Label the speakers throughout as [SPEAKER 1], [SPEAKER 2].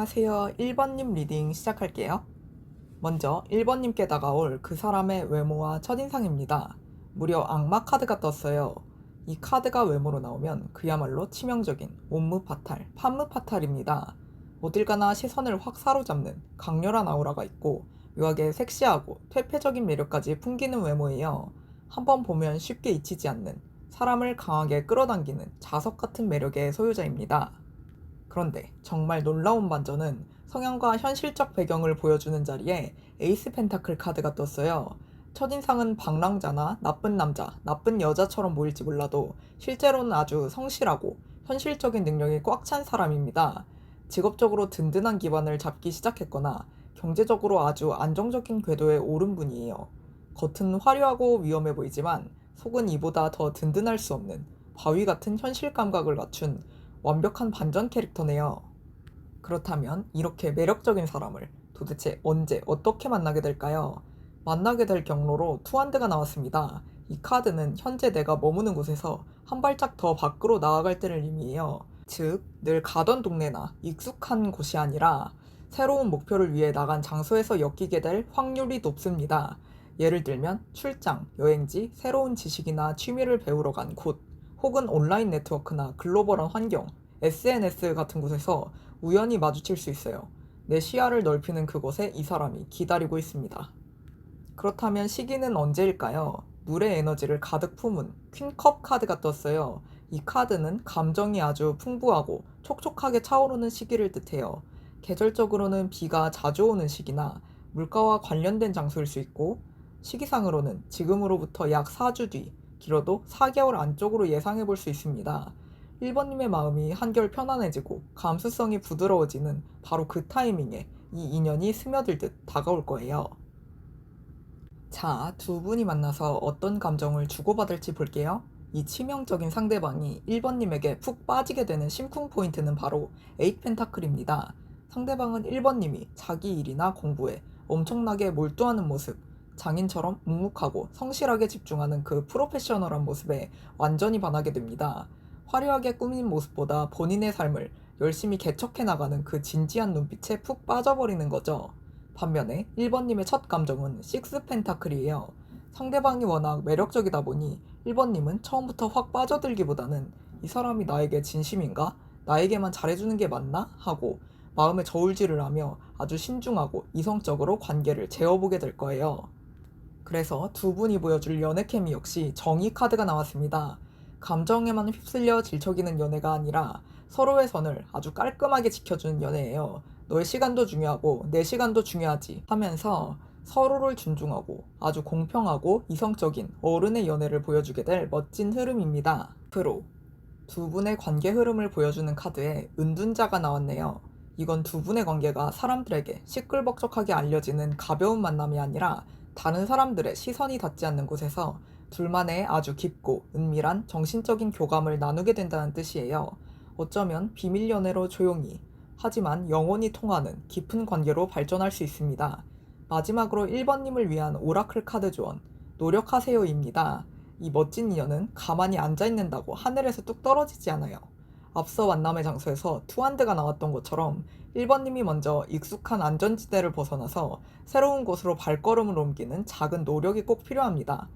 [SPEAKER 1] 안녕하세요. 1번님 리딩 시작할게요. 먼저 1번님께 다가올 그 사람의 외모와 첫인상입니다. 무려 악마 카드가 떴어요. 이 카드가 외모로 나오면 그야말로 치명적인 옴무파탈, 판무파탈입니다. 어딜 가나 시선을 확 사로잡는 강렬한 아우라가 있고 묘하게 섹시하고 퇴폐적인 매력까지 풍기는 외모예요. 한번 보면 쉽게 잊히지 않는 사람을 강하게 끌어당기는 자석 같은 매력의 소유자입니다. 그런데 정말 놀라운 반전은 성향과 현실적 배경을 보여주는 자리에 에이스 펜타클 카드가 떴어요. 첫인상은 방랑자나 나쁜 남자, 나쁜 여자처럼 보일지 몰라도 실제로는 아주 성실하고 현실적인 능력이 꽉 찬 사람입니다. 직업적으로 든든한 기반을 잡기 시작했거나 경제적으로 아주 안정적인 궤도에 오른 분이에요. 겉은 화려하고 위험해 보이지만 속은 이보다 더 든든할 수 없는 바위 같은 현실 감각을 갖춘 완벽한 반전 캐릭터네요. 그렇다면 이렇게 매력적인 사람을 도대체 언제 어떻게 만나게 될까요? 만나게 될 경로로 투한드가 나왔습니다. 이 카드는 현재 내가 머무는 곳에서 한 발짝 더 밖으로 나아갈 때를 의미해요. 즉, 늘 가던 동네나 익숙한 곳이 아니라 새로운 목표를 위해 나간 장소에서 엮이게 될 확률이 높습니다. 예를 들면 출장, 여행지, 새로운 지식이나 취미를 배우러 간 곳, 혹은 온라인 네트워크나 글로벌한 환경, SNS 같은 곳에서 우연히 마주칠 수 있어요. 내 시야를 넓히는 그곳에 이 사람이 기다리고 있습니다. 그렇다면 시기는 언제일까요? 물의 에너지를 가득 품은 퀸컵 카드가 떴어요. 이 카드는 감정이 아주 풍부하고 촉촉하게 차오르는 시기를 뜻해요. 계절적으로는 비가 자주 오는 시기나 물가와 관련된 장소일 수 있고, 시기상으로는 지금으로부터 약 4주 뒤, 길어도 4개월 안쪽으로 예상해 볼 수 있습니다. 1번님의 마음이 한결 편안해지고 감수성이 부드러워지는 바로 그 타이밍에 이 인연이 스며들듯 다가올 거예요. 자, 두 분이 만나서 어떤 감정을 주고받을지 볼게요. 이 치명적인 상대방이 1번님에게 푹 빠지게 되는 심쿵 포인트는 바로 8 펜타클입니다. 상대방은 1번님이 자기 일이나 공부에 엄청나게 몰두하는 모습, 장인처럼 묵묵하고 성실하게 집중하는 그 프로페셔널한 모습에 완전히 반하게 됩니다. 화려하게 꾸민 모습보다 본인의 삶을 열심히 개척해 나가는 그 진지한 눈빛에 푹 빠져버리는 거죠. 반면에 1번님의 첫 감정은 6 펜타클이에요. 상대방이 워낙 매력적이다 보니 1번님은 처음부터 확 빠져들기보다는 이 사람이 나에게 진심인가? 나에게만 잘해주는 게 맞나? 하고 마음에 저울질을 하며 아주 신중하고 이성적으로 관계를 재어보게 될 거예요. 그래서 두 분이 보여줄 연애 케미 역시 정의 카드가 나왔습니다. 감정에만 휩쓸려 질척이는 연애가 아니라 서로의 선을 아주 깔끔하게 지켜주는 연애예요. 너의 시간도 중요하고 내 시간도 중요하지 하면서 서로를 존중하고 아주 공평하고 이성적인 어른의 연애를 보여주게 될 멋진 흐름입니다. 앞으로 두 분의 관계 흐름을 보여주는 카드에 은둔자가 나왔네요. 이건 두 분의 관계가 사람들에게 시끌벅적하게 알려지는 가벼운 만남이 아니라 다른 사람들의 시선이 닿지 않는 곳에서 둘만의 아주 깊고 은밀한 정신적인 교감을 나누게 된다는 뜻이에요. 어쩌면 비밀 연애로 조용히 하지만 영원히 통하는 깊은 관계로 발전할 수 있습니다. 마지막으로 1번님을 위한 오라클 카드 조언, 노력하세요입니다. 이 멋진 인연은 가만히 앉아있는다고 하늘에서 뚝 떨어지지 않아요. 앞서 만남의 장소에서 투한드가 나왔던 것처럼 1번님이 먼저 익숙한 안전지대를 벗어나서 새로운 곳으로 발걸음을 옮기는 작은 노력이 꼭 필요합니다.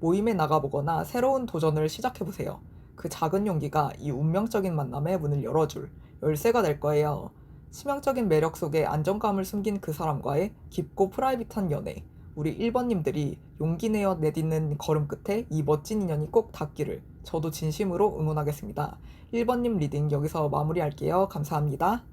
[SPEAKER 1] 모임에 나가보거나 새로운 도전을 시작해보세요. 그 작은 용기가 이 운명적인 만남의 문을 열어줄 열쇠가 될 거예요. 치명적인 매력 속에 안정감을 숨긴 그 사람과의 깊고 프라이빗한 연애. 우리 1번님들이 용기 내어 내딛는 걸음 끝에 이 멋진 인연이 꼭 닿기를 저도 진심으로 응원하겠습니다. 1번님 리딩 여기서 마무리할게요. 감사합니다.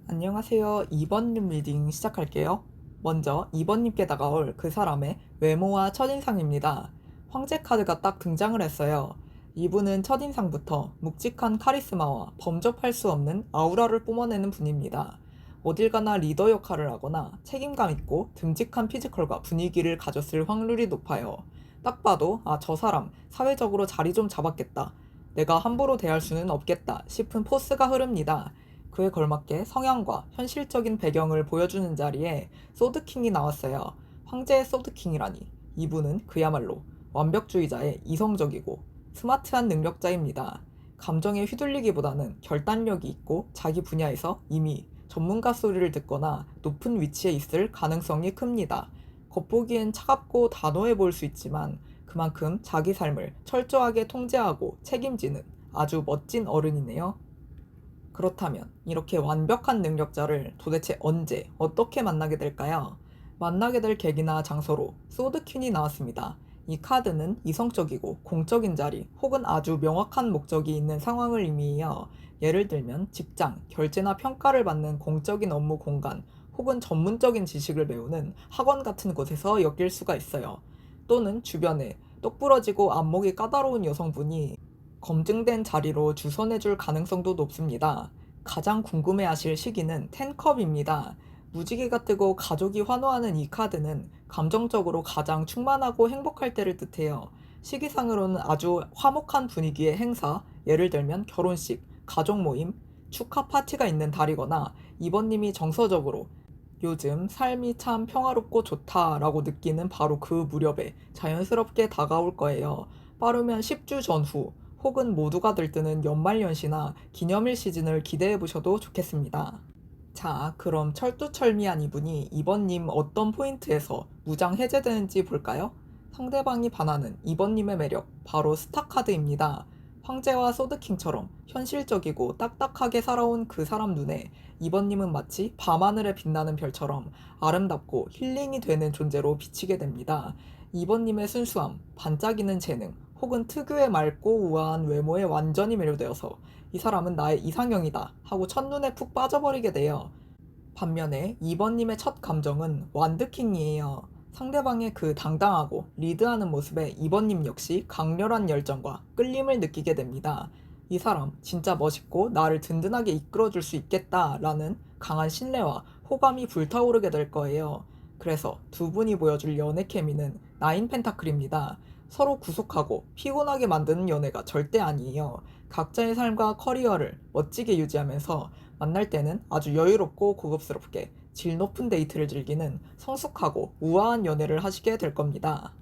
[SPEAKER 1] 안녕하세요. 2번님 리딩 시작할게요. 먼저 2번님께 다가올 그 사람의 외모와 첫인상입니다. 황제 카드가 딱 등장을 했어요. 이분은 첫인상부터 묵직한 카리스마와 범접할 수 없는 아우라를 뿜어내는 분입니다. 어딜 가나 리더 역할을 하거나 책임감 있고 듬직한 피지컬과 분위기를 가졌을 확률이 높아요. 딱 봐도 저 사람 사회적으로 자리 좀 잡았겠다. 내가 함부로 대할 수는 없겠다 싶은 포스가 흐릅니다. 그에 걸맞게 성향과 현실적인 배경을 보여주는 자리에 소드킹이 나왔어요. 황제의 소드킹이라니 이분은 그야말로 완벽주의자의 이성적이고 스마트한 능력자입니다. 감정에 휘둘리기보다는 결단력이 있고 자기 분야에서 이미 전문가 소리를 듣거나 높은 위치에 있을 가능성이 큽니다. 겉보기엔 차갑고 단호해 보일 수 있지만 그만큼 자기 삶을 철저하게 통제하고 책임지는 아주 멋진 어른이네요. 그렇다면 이렇게 완벽한 능력자를 도대체 언제 어떻게 만나게 될까요? 만나게 될 계기나 장소로 소드퀸이 나왔습니다. 이 카드는 이성적이고 공적인 자리 혹은 아주 명확한 목적이 있는 상황을 의미해요. 예를 들면 직장, 결제나 평가를 받는 공적인 업무 공간 혹은 전문적인 지식을 배우는 학원 같은 곳에서 엮일 수가 있어요. 또는 주변에 똑부러지고 안목이 까다로운 여성분이 검증된 자리로 주선해줄 가능성도 높습니다. 가장 궁금해하실 시기는 10컵입니다. 무지개가 뜨고 가족이 환호하는 이 카드는 감정적으로 가장 충만하고 행복할 때를 뜻해요. 시기상으로는 아주 화목한 분위기의 행사, 예를 들면 결혼식, 가족 모임, 축하 파티가 있는 달이거나 이번님이 정서적으로 요즘 삶이 참 평화롭고 좋다라고 느끼는 바로 그 무렵에 자연스럽게 다가올 거예요. 빠르면 10주 전후 혹은 모두가 들뜨는 연말연시나 기념일 시즌을 기대해 보셔도 좋겠습니다. 자, 그럼 철두철미한 이분이 이번님 어떤 포인트에서 무장 해제되는지 볼까요? 상대방이 반하는 이번님의 매력, 바로 스타카드입니다. 황제와 소드킹처럼 현실적이고 딱딱하게 살아온 그 사람 눈에 이번님은 마치 밤하늘에 빛나는 별처럼 아름답고 힐링이 되는 존재로 비치게 됩니다. 이번님의 순수함, 반짝이는 재능, 혹은 특유의 맑고 우아한 외모에 완전히 매료되어서 이 사람은 나의 이상형이다 하고 첫눈에 푹 빠져버리게 돼요. 반면에 2번님의 첫 감정은 완드킹이에요. 상대방의 그 당당하고 리드하는 모습에 2번님 역시 강렬한 열정과 끌림을 느끼게 됩니다. 이 사람 진짜 멋있고 나를 든든하게 이끌어줄 수 있겠다라는 강한 신뢰와 호감이 불타오르게 될 거예요. 그래서 두 분이 보여줄 연애 케미는 나인 펜타클입니다. 서로 구속하고 피곤하게 만드는 연애가 절대 아니에요. 각자의 삶과 커리어를 멋지게 유지하면서 만날 때는 아주 여유롭고 고급스럽게 질 높은 데이트를 즐기는 성숙하고 우아한 연애를 하시게 될 겁니다.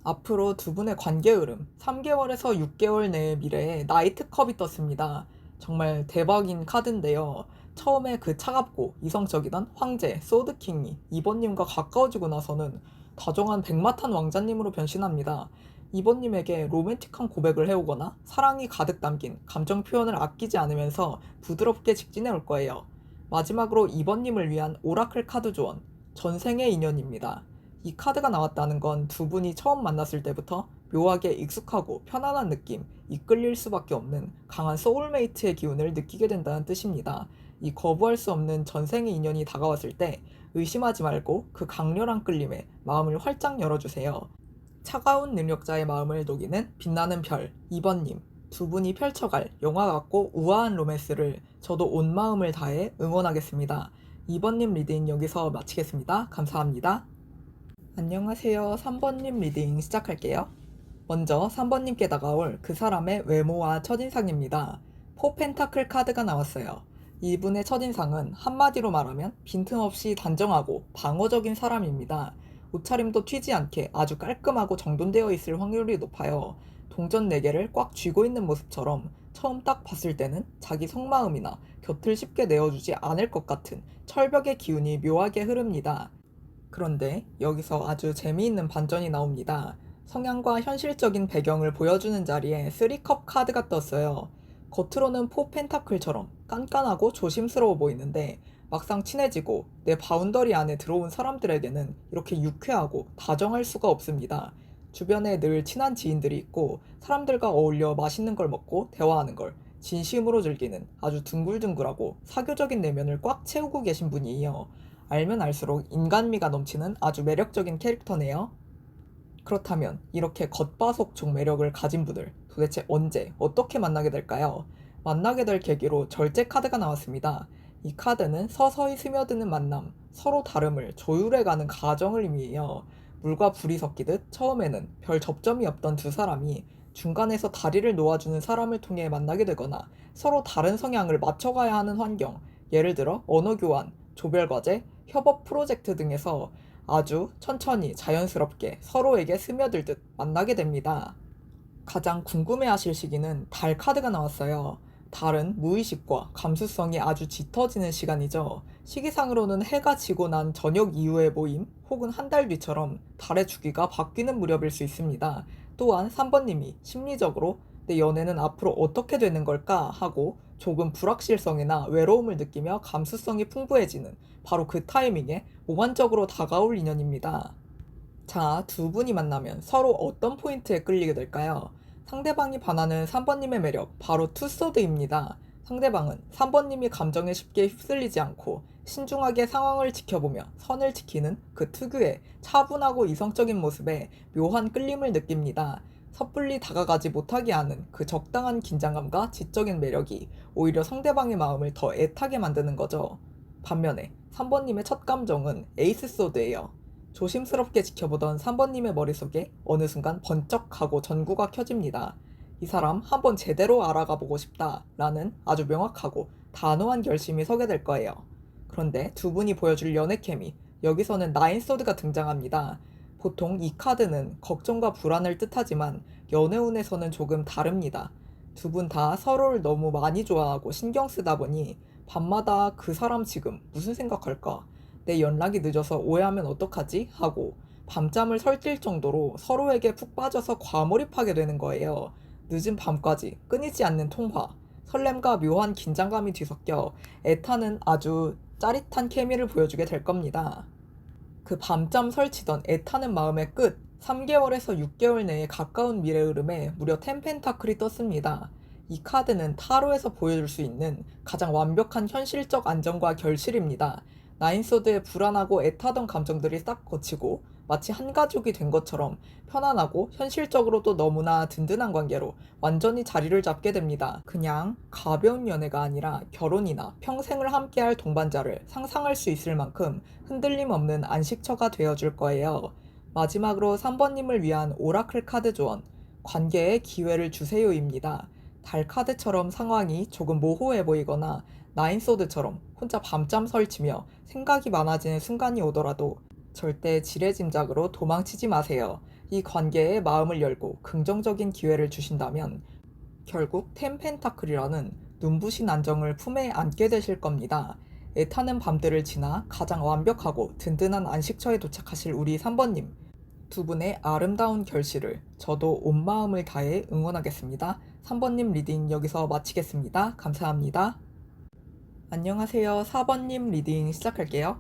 [SPEAKER 1] 앞으로 두 분의 관계 흐름 3개월에서 6개월 내의 미래에 나이트컵이 떴습니다. 정말 대박인 카드인데요. 처음에 그 차갑고 이성적이던 황제 소드킹이 이번님과 가까워지고 나서는 다정한 백마탄 왕자님으로 변신합니다. 이번님에게 로맨틱한 고백을 해오거나 사랑이 가득 담긴 감정 표현을 아끼지 않으면서 부드럽게 직진해 올 거예요. 마지막으로 이번님을 위한 오라클 카드 조언, 전생의 인연입니다. 이 카드가 나왔다는 건 두 분이 처음 만났을 때부터 묘하게 익숙하고 편안한 느낌, 이끌릴 수밖에 없는 강한 소울메이트의 기운을 느끼게 된다는 뜻입니다. 이 거부할 수 없는 전생의 인연이 다가왔을 때 의심하지 말고 그 강렬한 끌림에 마음을 활짝 열어주세요. 차가운 능력자의 마음을 녹이는 빛나는 별 2번님, 두 분이 펼쳐갈 영화 같고 우아한 로맨스를 저도 온 마음을 다해 응원하겠습니다. 2번님 리딩 여기서 마치겠습니다. 감사합니다. 안녕하세요. 3번님 리딩 시작할게요. 먼저 3번님께 다가올 그 사람의 외모와 첫인상입니다. 포펜타클 카드가 나왔어요. 이분의 첫인상은 한마디로 말하면 빈틈없이 단정하고 방어적인 사람입니다. 옷차림도 튀지 않게 아주 깔끔하고 정돈되어 있을 확률이 높아요. 동전 4개를 꽉 쥐고 있는 모습처럼 처음 딱 봤을 때는 자기 속마음이나 곁을 쉽게 내어주지 않을 것 같은 철벽의 기운이 묘하게 흐릅니다. 그런데 여기서 아주 재미있는 반전이 나옵니다. 성향과 현실적인 배경을 보여주는 자리에 3컵 카드가 떴어요. 겉으로는 포 펜타클처럼 깐깐하고 조심스러워 보이는데 막상 친해지고 내 바운더리 안에 들어온 사람들에게는 이렇게 유쾌하고 다정할 수가 없습니다. 주변에 늘 친한 지인들이 있고 사람들과 어울려 맛있는 걸 먹고 대화하는 걸 진심으로 즐기는 아주 둥글둥글하고 사교적인 내면을 꽉 채우고 계신 분이에요. 알면 알수록 인간미가 넘치는 아주 매력적인 캐릭터네요. 그렇다면 이렇게 겉바속촉 매력을 가진 분을 도대체 언제 어떻게 만나게 될까요? 만나게 될 계기로 절제 카드가 나왔습니다. 이 카드는 서서히 스며드는 만남, 서로 다름을 조율해가는 과정을 의미해요. 물과 불이 섞이듯 처음에는 별 접점이 없던 두 사람이 중간에서 다리를 놓아주는 사람을 통해 만나게 되거나 서로 다른 성향을 맞춰가야 하는 환경, 예를 들어 언어 교환, 조별 과제, 협업 프로젝트 등에서 아주 천천히 자연스럽게 서로에게 스며들듯 만나게 됩니다. 가장 궁금해하실 시기는 달 카드가 나왔어요. 달은 무의식과 감수성이 아주 짙어지는 시간이죠. 시기상으로는 해가 지고 난 저녁 이후의 모임 혹은 한 달 뒤처럼 달의 주기가 바뀌는 무렵일 수 있습니다. 또한 3번님이 심리적으로 내 연애는 앞으로 어떻게 되는 걸까 하고 조금 불확실성이나 외로움을 느끼며 감수성이 풍부해지는 바로 그 타이밍에 몽환적으로 다가올 인연입니다. 자, 두 분이 만나면 서로 어떤 포인트에 끌리게 될까요? 상대방이 반하는 3번님의 매력, 바로 투서드입니다. 상대방은 3번님이 감정에 쉽게 휩쓸리지 않고 신중하게 상황을 지켜보며 선을 지키는 그 특유의 차분하고 이성적인 모습에 묘한 끌림을 느낍니다. 섣불리 다가가지 못하게 하는 그 적당한 긴장감과 지적인 매력이 오히려 상대방의 마음을 더 애타게 만드는 거죠. 반면에 3번님의 첫 감정은 에이스 소드예요. 조심스럽게 지켜보던 3번님의 머릿속에 어느 순간 번쩍하고 전구가 켜집니다. 이 사람 한번 제대로 알아가 보고 싶다 라는 아주 명확하고 단호한 결심이 서게 될 거예요. 그런데 두 분이 보여줄 연애 케미, 여기서는 나인소드가 등장합니다. 보통 이 카드는 걱정과 불안을 뜻하지만 연애운에서는 조금 다릅니다. 두 분 다 서로를 너무 많이 좋아하고 신경 쓰다 보니 밤마다 그 사람 지금 무슨 생각할까? 내 연락이 늦어서 오해하면 어떡하지? 하고 밤잠을 설칠 정도로 서로에게 푹 빠져서 과몰입하게 되는 거예요. 늦은 밤까지 끊이지 않는 통화, 설렘과 묘한 긴장감이 뒤섞여 애타는 아주 짜릿한 케미를 보여주게 될 겁니다. 그 밤잠 설치던 애타는 마음의 끝, 3개월에서 6개월 내에 가까운 미래 흐름에 무려 10펜타클이 떴습니다. 이 카드는 타로에서 보여줄 수 있는 가장 완벽한 현실적 안정과 결실입니다. 나인소드의 불안하고 애타던 감정들이 싹 거치고 마치 한 가족이 된 것처럼 편안하고 현실적으로도 너무나 든든한 관계로 완전히 자리를 잡게 됩니다. 그냥 가벼운 연애가 아니라 결혼이나 평생을 함께할 동반자를 상상할 수 있을 만큼 흔들림 없는 안식처가 되어줄 거예요. 마지막으로 3번님을 위한 오라클 카드 조언, 관계에 기회를 주세요입니다. 달 카드처럼 상황이 조금 모호해 보이거나 나인소드처럼 혼자 밤잠 설치며 생각이 많아지는 순간이 오더라도 절대 지레짐작으로 도망치지 마세요. 이 관계에 마음을 열고 긍정적인 기회를 주신다면 결국 텐펜타클이라는 눈부신 안정을 품에 안게 되실 겁니다. 애타는 밤들을 지나 가장 완벽하고 든든한 안식처에 도착하실 우리 3번님. 두 분의 아름다운 결실을 저도 온 마음을 다해 응원하겠습니다. 3번님 리딩 여기서 마치겠습니다. 감사합니다. 안녕하세요. 4번님 리딩 시작할게요.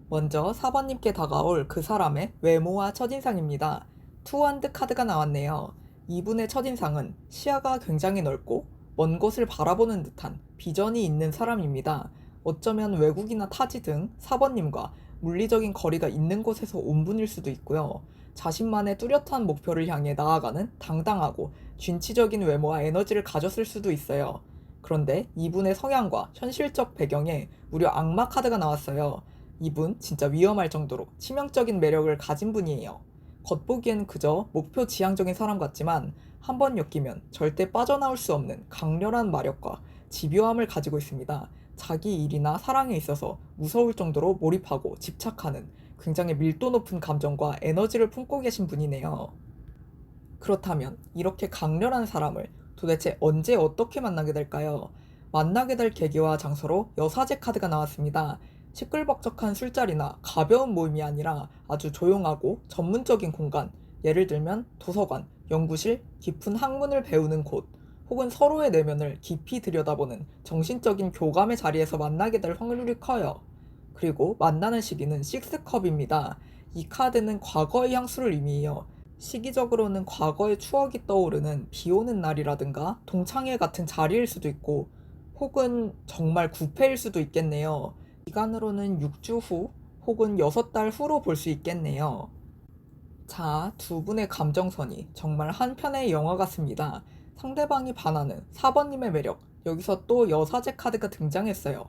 [SPEAKER 1] 먼저 4번님께 다가올 그 사람의 외모와 첫인상입니다. 투원드 카드가 나왔네요. 이분의 첫인상은 시야가 굉장히 넓고 먼 곳을 바라보는 듯한 비전이 있는 사람입니다. 어쩌면 외국이나 타지 등 4번님과 물리적인 거리가 있는 곳에서 온 분일 수도 있고요. 자신만의 뚜렷한 목표를 향해 나아가는 당당하고 진취적인 외모와 에너지를 가졌을 수도 있어요. 그런데 이분의 성향과 현실적 배경에 무려 악마 카드가 나왔어요. 이분 진짜 위험할 정도로 치명적인 매력을 가진 분이에요. 겉보기엔 그저 목표 지향적인 사람 같지만 한번 엮이면 절대 빠져나올 수 없는 강렬한 마력과 집요함을 가지고 있습니다. 자기 일이나 사랑에 있어서 무서울 정도로 몰입하고 집착하는 굉장히 밀도 높은 감정과 에너지를 품고 계신 분이네요. 그렇다면 이렇게 강렬한 사람을 도대체 언제 어떻게 만나게 될까요? 만나게 될 계기와 장소로 여사제 카드가 나왔습니다. 시끌벅적한 술자리나 가벼운 모임이 아니라 아주 조용하고 전문적인 공간, 예를 들면 도서관, 연구실, 깊은 학문을 배우는 곳, 혹은 서로의 내면을 깊이 들여다보는 정신적인 교감의 자리에서 만나게 될 확률이 커요. 그리고 만나는 시기는 6컵입니다. 이 카드는 과거의 향수를 의미해요. 시기적으로는 과거의 추억이 떠오르는 비 오는 날이라든가 동창회 같은 자리일 수도 있고 혹은 정말 구패일 수도 있겠네요. 기간으로는 6주 후 혹은 6달 후로 볼 수 있겠네요. 자, 두 분의 감정선이 정말 한 편의 영화 같습니다. 상대방이 반하는 4번님의 매력, 여기서 또 여사제 카드가 등장했어요.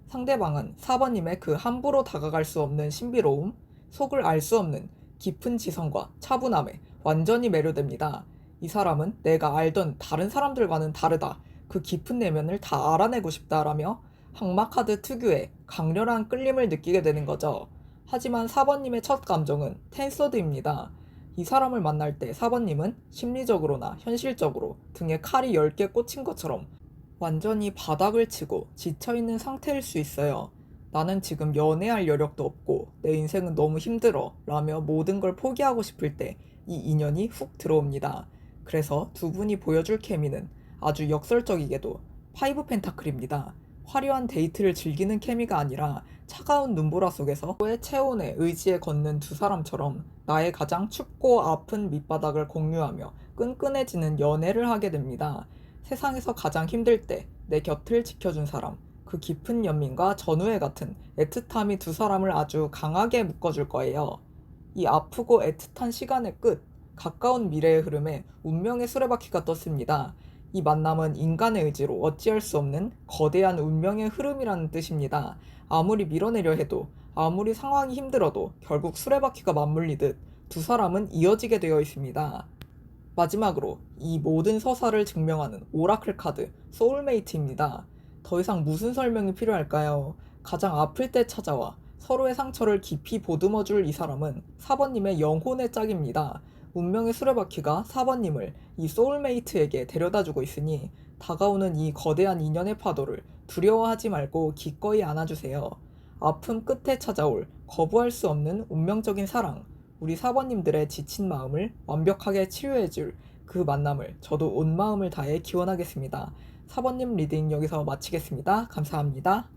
[SPEAKER 1] 상대방은 4번님의 그 함부로 다가갈 수 없는 신비로움, 속을 알 수 없는 깊은 지성과 차분함에 완전히 매료됩니다. 이 사람은 내가 알던 다른 사람들과는 다르다. 그 깊은 내면을 다 알아내고 싶다라며 항마 카드 특유의 강렬한 끌림을 느끼게 되는 거죠. 하지만 4번님의 첫 감정은 텐서드입니다. 이 사람을 만날 때 4번님은 심리적으로나 현실적으로 등에 칼이 10개 꽂힌 것처럼 완전히 바닥을 치고 지쳐있는 상태일 수 있어요. 나는 지금 연애할 여력도 없고 내 인생은 너무 힘들어 라며 모든 걸 포기하고 싶을 때 이 인연이 훅 들어옵니다. 그래서 두 분이 보여줄 케미는 아주 역설적이게도 파이브 펜타클입니다. 화려한 데이트를 즐기는 케미가 아니라 차가운 눈보라 속에서 의 체온에 의지에 걷는 두 사람처럼 나의 가장 춥고 아픈 밑바닥을 공유하며 끈끈해지는 연애를 하게 됩니다. 세상에서 가장 힘들 때 내 곁을 지켜준 사람, 그 깊은 연민과 전우애 같은 애틋함이 두 사람을 아주 강하게 묶어줄 거예요. 이 아프고 애틋한 시간의 끝, 가까운 미래의 흐름에 운명의 수레바퀴가 떴습니다. 이 만남은 인간의 의지로 어찌할 수 없는 거대한 운명의 흐름이라는 뜻입니다. 아무리 밀어내려 해도, 아무리 상황이 힘들어도 결국 수레바퀴가 맞물리듯 두 사람은 이어지게 되어 있습니다. 마지막으로 이 모든 서사를 증명하는 오라클 카드 소울메이트입니다. 더 이상 무슨 설명이 필요할까요? 가장 아플 때 찾아와 서로의 상처를 깊이 보듬어줄 이 사람은 4번님의 영혼의 짝입니다. 운명의 수레바퀴가 4번님을 이 소울메이트에게 데려다주고 있으니 다가오는 이 거대한 인연의 파도를 두려워하지 말고 기꺼이 안아주세요. 아픔 끝에 찾아올 거부할 수 없는 운명적인 사랑, 우리 4번님들의 지친 마음을 완벽하게 치유해줄 그 만남을 저도 온 마음을 다해 기원하겠습니다. 4번님 리딩 여기서 마치겠습니다. 감사합니다.